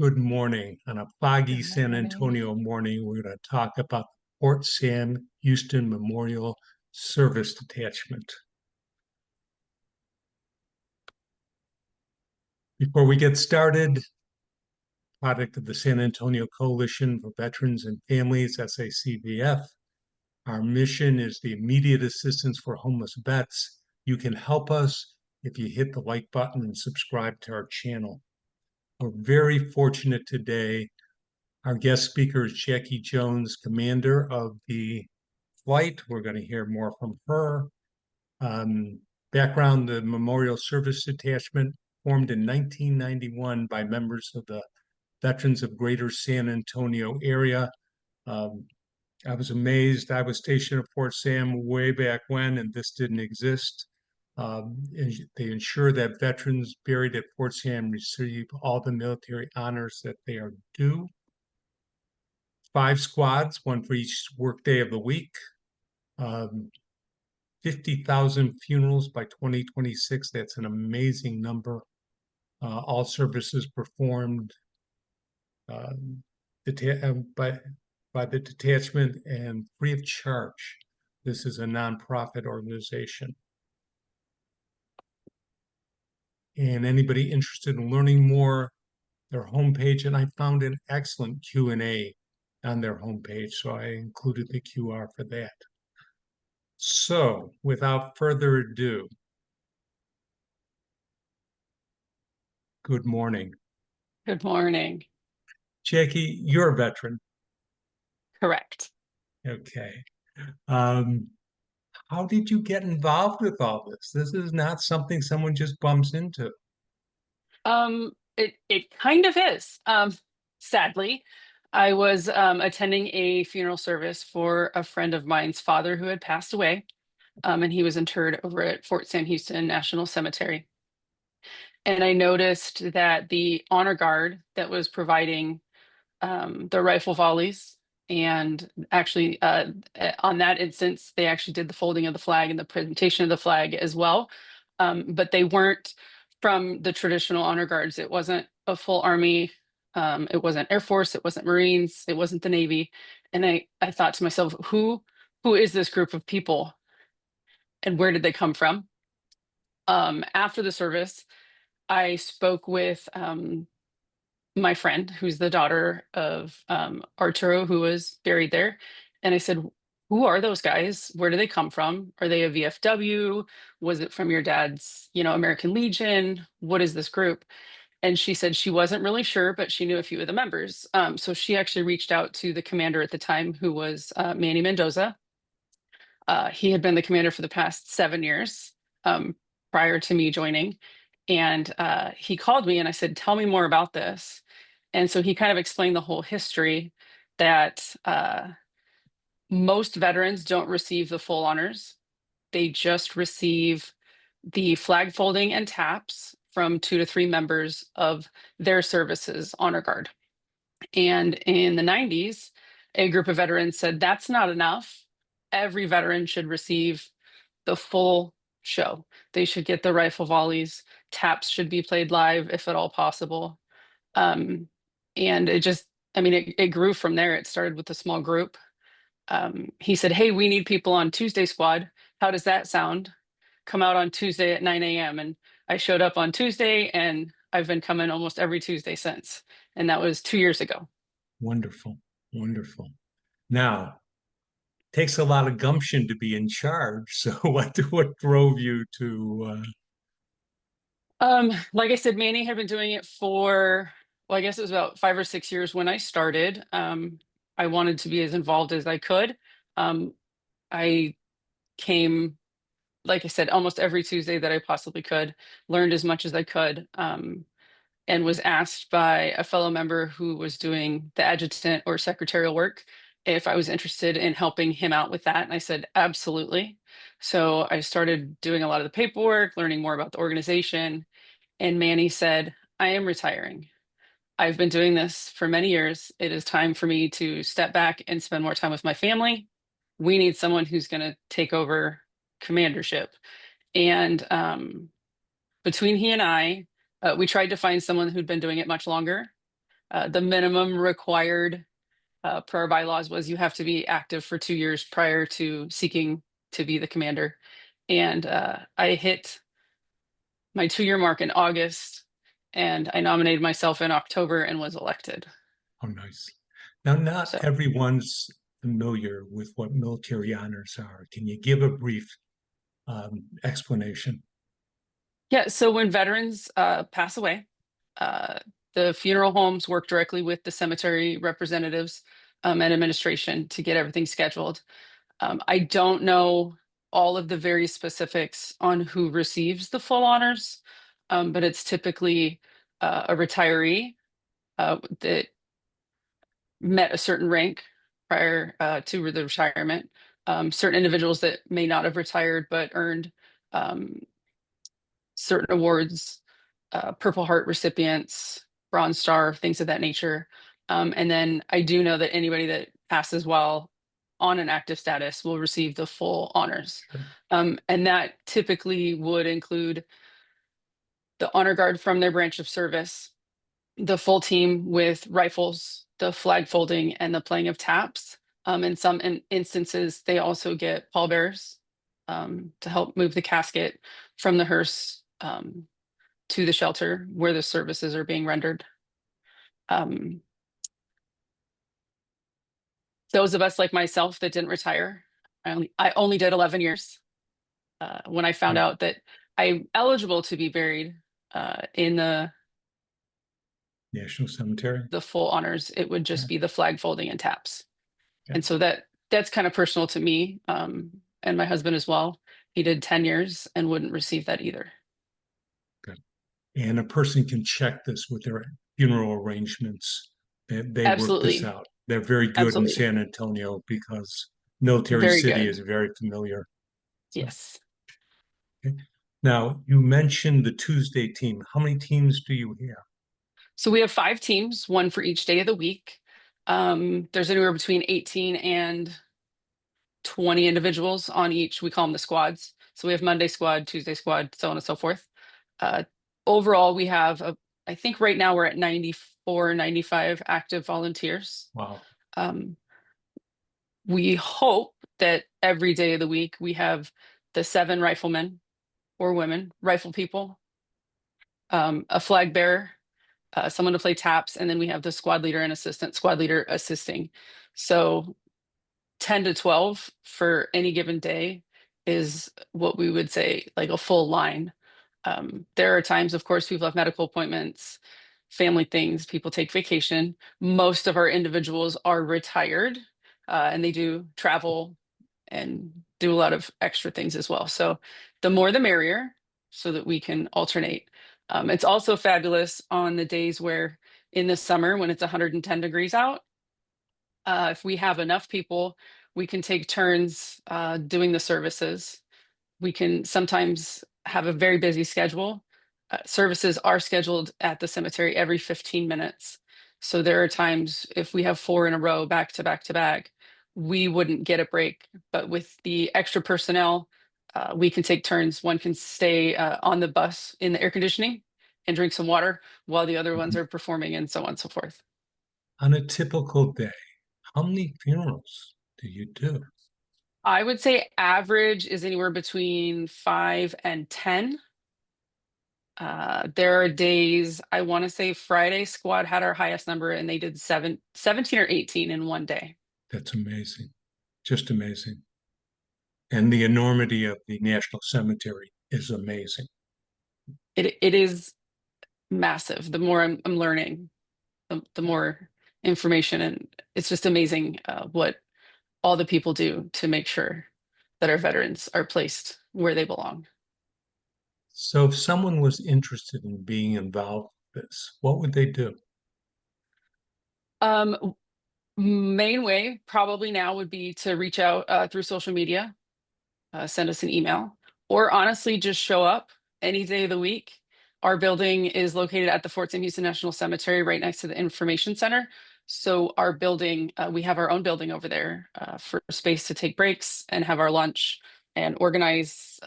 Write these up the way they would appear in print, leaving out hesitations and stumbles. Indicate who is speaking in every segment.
Speaker 1: Good morning. On a foggy
Speaker 2: Good
Speaker 1: San
Speaker 2: morning.
Speaker 1: Antonio morning, we're going to talk about the Fort Sam Houston Memorial Service Detachment. Before we get started, product of the San Antonio Coalition for Veterans and Families, SACVF. Our mission is the immediate assistance for homeless vets. You can help us if you hit the like button and subscribe to our channel. We're very fortunate today. Our guest speaker is Jackie Jones, commander of the flight. We're going to hear more from her. Um, Background, the Memorial Service Detachment formed in 1991 by members of the Veterans of Greater San Antonio area. Um, I was amazed. I was stationed at Fort Sam way back when, and this didn't exist. They ensure that veterans buried at Fort Sam receive all the military honors that they are due. 5 squads, one for each workday of the week. Um, 50,000 funerals by 2026. That's an amazing number. All services performed um, by the detachment and free of charge. This is a nonprofit organization. And anybody interested in learning more, their homepage, and I found an excellent Q&A on their homepage, so I included the QR for that. So, without further ado, good morning.
Speaker 2: Good morning.
Speaker 1: Jackie, you're a veteran.
Speaker 2: Correct.
Speaker 1: Okay. Um, how did you get involved with all this? This is not something someone just bumps into.
Speaker 2: It kind of is. Sadly, I was attending a funeral service for a friend of mine's father who had passed away, and he was interred over at Fort Sam Houston National Cemetery. And I noticed that the honor guard that was providing the rifle volleys. And actually, on that instance, they actually did the folding of the flag and the presentation of the flag as well. But they weren't from the traditional honor guards. It wasn't a full army. It wasn't Air Force. It wasn't Marines. It wasn't the Navy. And I thought to myself, who is this group of people, and where did they come from? After the service, I spoke with my friend, who's the daughter of Arturo, who was buried there. And I said, who are those guys? Where do they come from? Are they a VFW? Was it from your dad's, American Legion? What is this group? And she said she wasn't really sure, but she knew a few of the members. So she actually reached out to the commander at the time, who was Manny Mendoza. He had been the commander for the past 7 years prior to me joining. And he called me and I said, tell me more about this. And so he kind of explained the whole history that most veterans don't receive the full honors. They just receive the flag folding and taps from 2 to 3 members of their services honor guard. And in the 90s, a group of veterans said, that's not enough. Every veteran should receive the full show. They should get the rifle volleys. Taps should be played live if at all possible. Um, and it just, I mean, it grew from there. It started with a small group. He said, hey, we need people on Tuesday squad. How does that sound? Come out on Tuesday at 9 a.m. And I showed up on Tuesday, and I've been coming almost every Tuesday since. And that was 2 years ago.
Speaker 1: Wonderful, wonderful. Now, takes a lot of gumption to be in charge. So, what drove you to?
Speaker 2: Like I said, Manny had been doing it for, well, I guess it was about 5 or 6 years when I started. I wanted to be as involved as I could. I came, like I said, almost every Tuesday that I possibly could, learned as much as I could, and was asked by a fellow member who was doing the adjutant or secretarial work if I was interested in helping him out with that. And I said, absolutely. So I started doing a lot of the paperwork, learning more about the organization. And Manny said, I am retiring. I've been doing this for many years. It is time for me to step back and spend more time with my family. We need someone who's going to take over commandership. And between he and I, we tried to find someone who'd been doing it much longer. The minimum required per our bylaws was you have to be active for 2 years prior to seeking to be the commander. And I hit my 2 year mark in August, and I nominated myself in October and was elected.
Speaker 1: Oh, nice. Now, not
Speaker 2: So
Speaker 1: everyone's familiar with what military honors are. Can you give a brief explanation?
Speaker 2: yeah, so when veterans pass away, uh, the funeral homes work directly with the cemetery representatives and administration to get everything scheduled. I don't know all of the very specifics on who receives the full honors, but it's typically a retiree that met a certain rank prior to the retirement. Certain individuals that may not have retired but earned um, certain awards, Purple Heart recipients, Bronze Star, things of that nature. And then I do know that anybody that passes while on an active status will receive the full honors.
Speaker 1: Sure.
Speaker 2: And that typically would include the honor guard from their branch of service, the full team with rifles, the flag folding, and the playing of taps. In some instances, they also get pallbearers to help move the casket from the hearse to the shelter where the services are being rendered. Um, those of us like myself that didn't retire, I only did 11 years. When I found
Speaker 1: Right.
Speaker 2: out that I'm eligible to be buried in
Speaker 1: National Cemetery.
Speaker 2: the full honors, it would
Speaker 1: Yeah.
Speaker 2: just be the flag folding and taps.
Speaker 1: Yeah.
Speaker 2: And so that's kind of personal to me and my husband as well. He did 10 years and wouldn't receive that either.
Speaker 1: Good. And a person can check this with their funeral arrangements. They work this
Speaker 2: Absolutely.
Speaker 1: out. They're very good in
Speaker 2: Absolutely.
Speaker 1: San Antonio because Military
Speaker 2: Very
Speaker 1: City
Speaker 2: good.
Speaker 1: is very familiar. So,
Speaker 2: Yes.
Speaker 1: okay. Now, you mentioned the Tuesday team. How many teams do you have?
Speaker 2: So we have 5 teams, one for each day of the week. There's anywhere between 18 and 20 individuals on each. We call them the squads. So we have Monday squad, Tuesday squad, so on and so forth. Uh, Overall, we have, I think right now we're at 94, 95 active volunteers.
Speaker 1: Wow.
Speaker 2: Um, we hope that every day of the week we have the 7 riflemen or women, rifle people, a flag bearer, someone to play taps, and then we have the squad leader and assistant squad leader assisting. So 10 to 12 for any given day is what we would say like a full line. There are times, of course, people have medical appointments, family things, people take vacation. Most of our individuals are retired and they do travel and do a lot of extra things as well. So the more the merrier so that we can alternate. It's also fabulous on the days where in the summer when it's 110 degrees out, if we have enough people, we can take turns doing the services. We can sometimes have a very busy schedule. Services are scheduled at the cemetery every 15 minutes. So there are times if we have 4 in a row, back to back to back, we wouldn't get a break. But with the extra personnel, we can take turns. One can stay on the bus in the air conditioning and drink some water while the other ones
Speaker 1: Mhm.
Speaker 2: are performing and so on and so forth.
Speaker 1: On a typical day, how many funerals do you do?
Speaker 2: I would say average is anywhere between 5 and 10. There are days, I want to say Friday squad had our highest number and they did 17 or 18 in one day.
Speaker 1: That's amazing. Just amazing. And the enormity of the National Cemetery is amazing.
Speaker 2: It is massive. The more I'm learning, the more information, and it's just amazing what all the people do to make sure that our veterans are placed where they belong.
Speaker 1: So if someone was interested in being involved with this, what would they do?
Speaker 2: Um, Main way probably now would be to reach out through social media, send us an email, or honestly just show up any day of the week. Our building is located at the Fort Sam Houston National Cemetery right next to the Information Center. So our building, we have our own building over there for space to take breaks and have our lunch and organize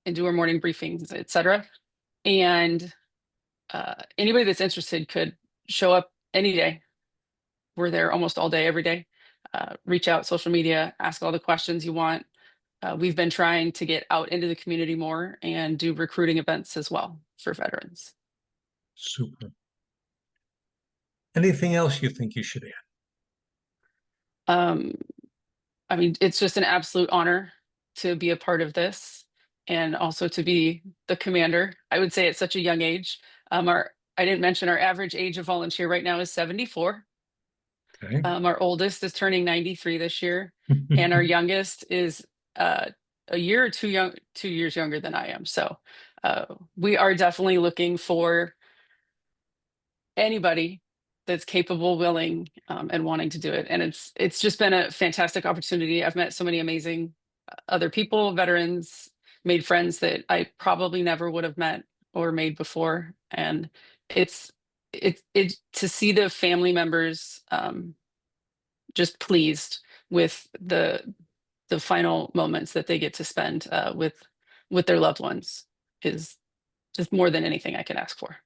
Speaker 2: and do our morning briefings, etc. And anybody that's interested could show up any day. We're there almost all day, every day. Reach out, social media, ask all the questions you want. We've been trying to get out into the community more and do recruiting events as well for veterans.
Speaker 1: Super. Anything else you think you should add?
Speaker 2: Um, I mean, it's just an absolute honor to be a part of this and also to be the commander. I would say at such a young age. I didn't mention our average age of volunteer right now is 74.
Speaker 1: Okay.
Speaker 2: Our oldest is turning 93 this year, and our youngest is uh, a year or 2 years younger than I am. So we are definitely looking for anybody that's capable, willing, and wanting to do it. And it's just been a fantastic opportunity. I've met so many amazing other people, veterans, made friends that I probably never would have met or made before. And it's it to see the family members just pleased with the final moments that they get to spend with their loved ones is just more than anything I can ask for.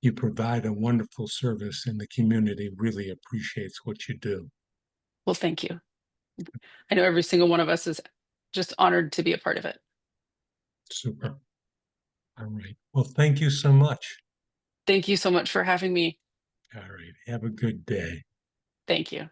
Speaker 1: You provide a wonderful service, and the community really appreciates what you do.
Speaker 2: Well, thank you. I know every single one of us is just honored to be a part of it.
Speaker 1: Super. All right. Well, thank you so much.
Speaker 2: Thank you so much for having me.
Speaker 1: All right. Have a good day.
Speaker 2: Thank you.